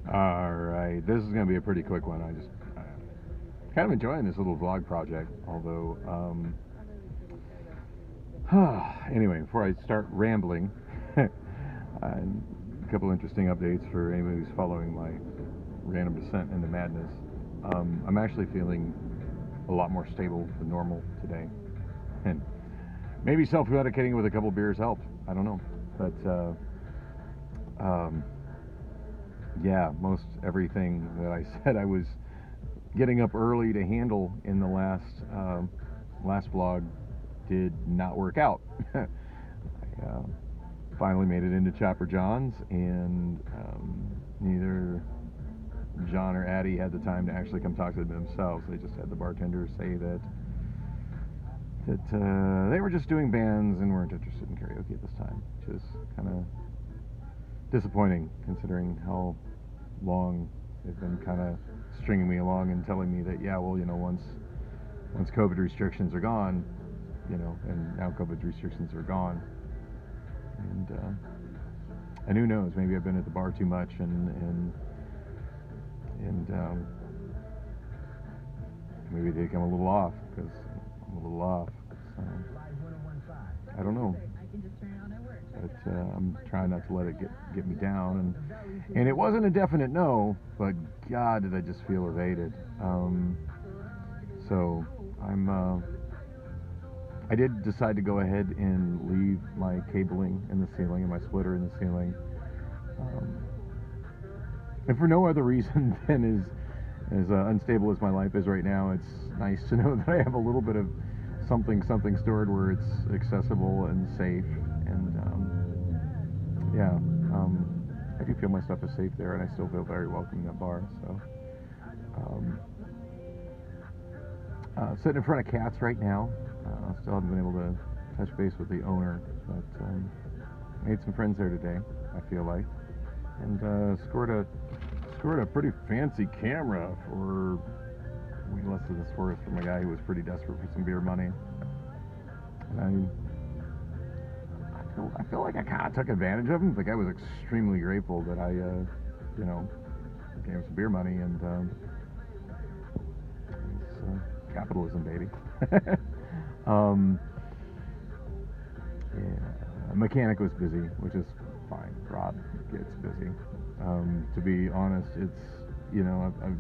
Alright, this is going to be a pretty quick one. I just kind of enjoying this little vlog project, although, anyway, before I start rambling, a couple interesting updates for anybody who's following my random descent into madness. I'm actually feeling a lot more stable than normal today, and maybe self-medicating with a couple beers helped. I don't know, but yeah, most everything that I said I was getting up early to handle in the last vlog did not work out. I finally made it into Chopper John's, and neither John or Addie had the time to actually come talk to them themselves. They just had the bartender say that they were just doing bands and weren't interested in karaoke at this time, which is kind of disappointing considering how long they've been kind of stringing me along and telling me that, yeah, well, you know, once COVID restrictions are gone, you know, and now COVID restrictions are gone, and who knows, maybe I've been at the bar too much, and maybe they come a little off, because I'm a little off, so I don't know, but I'm trying not to let it get me down, and it wasn't a definite no, but God, did I just feel evaded. So I did decide to go ahead and leave my cabling in the ceiling and my splitter in the ceiling, and for no other reason than as unstable as my life is right now, it's nice to know that I have a little bit of something stored where it's accessible and safe, and yeah, I do feel my stuff is safe there, and I still feel very welcome in that bar. So sitting in front of cats right now. Still haven't been able to touch base with the owner, but made some friends there today, I feel like, and scored a pretty fancy camera for way less than it's worth from a guy who was pretty desperate for some beer money. And I feel like I kind of took advantage of him. The guy was extremely grateful that I, you know, gave him some beer money, and it's capitalism, baby. Yeah, mechanic was busy, which is fine. Rob gets busy. To be honest, it's, you know, I've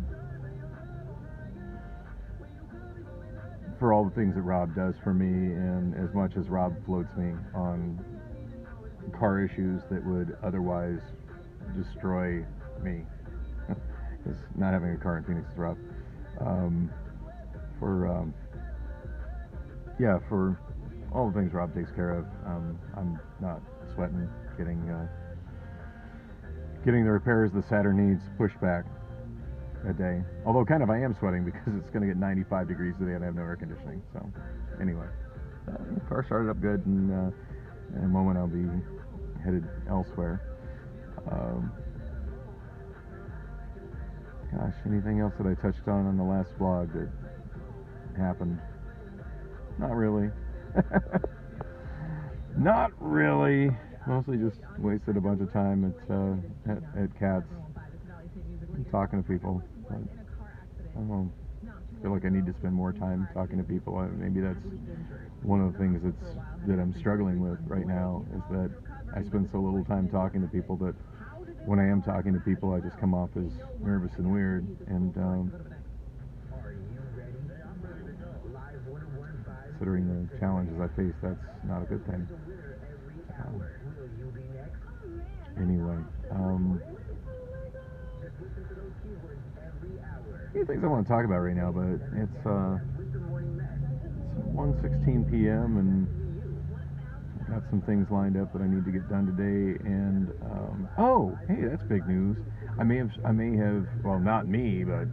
for all the things that Rob does for me, and as much as Rob floats me on car issues that would otherwise destroy me, because not having a car in Phoenix is rough. Yeah, for all the things Rob takes care of, I'm not sweating getting the repairs the Saturn needs pushed back a day. Although kind of I am sweating because it's going to get 95 degrees today and I have no air conditioning. So anyway, the car started up good, and in a moment I'll be headed elsewhere. Gosh, anything else that I touched on the last vlog that happened? Not really. Not really. Mostly just wasted a bunch of time at cats, talking to people. But I don't know. I feel like I need to spend more time talking to people. Maybe that's one of the things that I'm struggling with right now, is that I spend so little time talking to people that when I am talking to people, I just come off as nervous and weird. And considering the challenges I face, that's not a good thing. Anyway, few things I want to talk about right now, but it's 1:16 p.m. and I've got some things lined up that I need to get done today. And oh, hey, that's big news. I may have, well, not me, but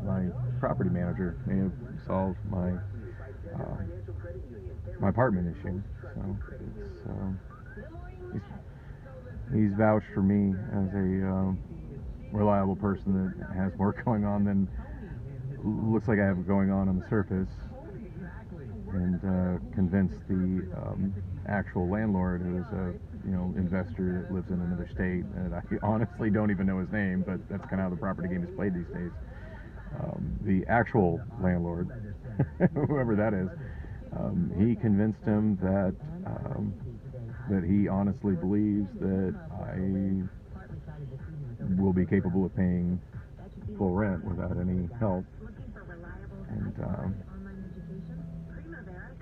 my property manager may have solved my apartment issue. So it's he's vouched for me as a reliable person that has more going on than looks like I have going on the surface, and convinced the actual landlord, who is a investor that lives in another state, and I honestly don't even know his name, but that's kind of how the property game is played these days. The actual landlord, whoever that is, he convinced him that he honestly believes that I will be capable of paying full rent without any help, and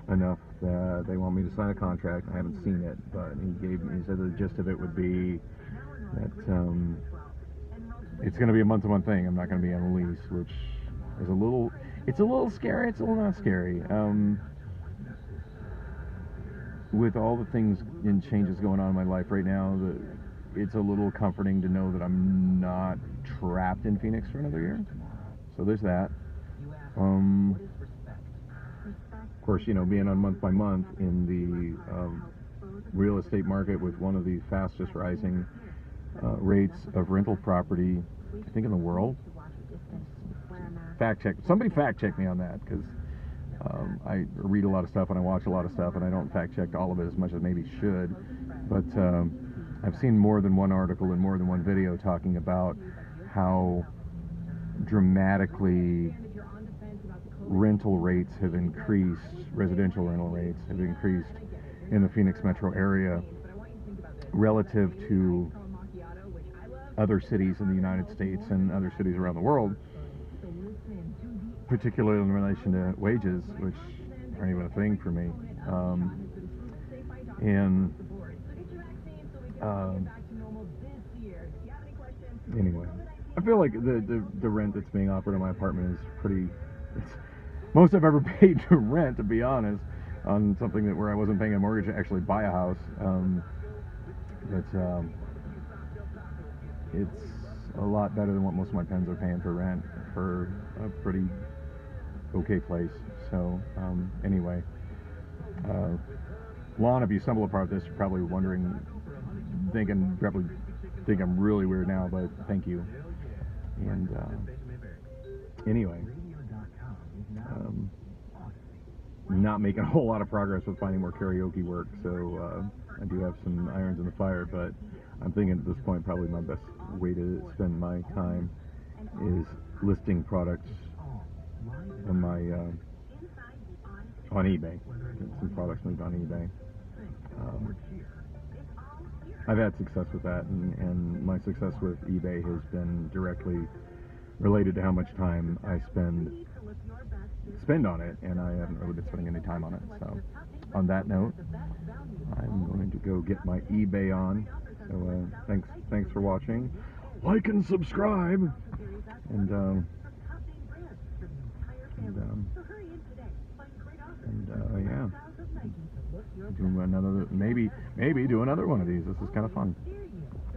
enough that they want me to sign a contract. I haven't seen it, but he said the gist of it would be that it's going to be a month-to-month thing. I'm not going to be on a lease, which is it's a little scary. It's a little not scary. With all the things and changes going on in my life right now, it's a little comforting to know that I'm not trapped in Phoenix for another year. So there's that. Of course, being on month by month in the real estate market with one of the fastest rising rates of rental property, I think, in the world. Somebody fact check me on that, because I read a lot of stuff and I watch a lot of stuff, and I don't fact check all of it as much as maybe should. But I've seen more than one article and more than one video talking about how dramatically rental rates have increased, residential rental rates have increased in the Phoenix metro area relative to other cities in the United States and other cities around the world, particularly in relation to wages, which aren't even a thing for me. Anyway, I feel like the rent that's being offered in my apartment is it's most I've ever paid to rent, to be honest, on something where I wasn't paying a mortgage to actually buy a house. It's a lot better than what most of my friends are paying for rent for a pretty okay place. So anyway, Lon, if you stumble upon this, you're probably probably think I'm really weird now, but thank you. And anyway, not making a whole lot of progress with finding more karaoke work, so I do have some irons in the fire, but I'm thinking at this point probably my best way to spend my time is listing products on my on eBay. Some products moved on eBay. I've had success with that, and my success with eBay has been directly related to how much time I spend on it, and I haven't really been spending any time on it. So on that note, I'm going to go get my eBay on. So thanks for watching. Like and subscribe, and yeah, do another, maybe do another one of these. This is kind of fun.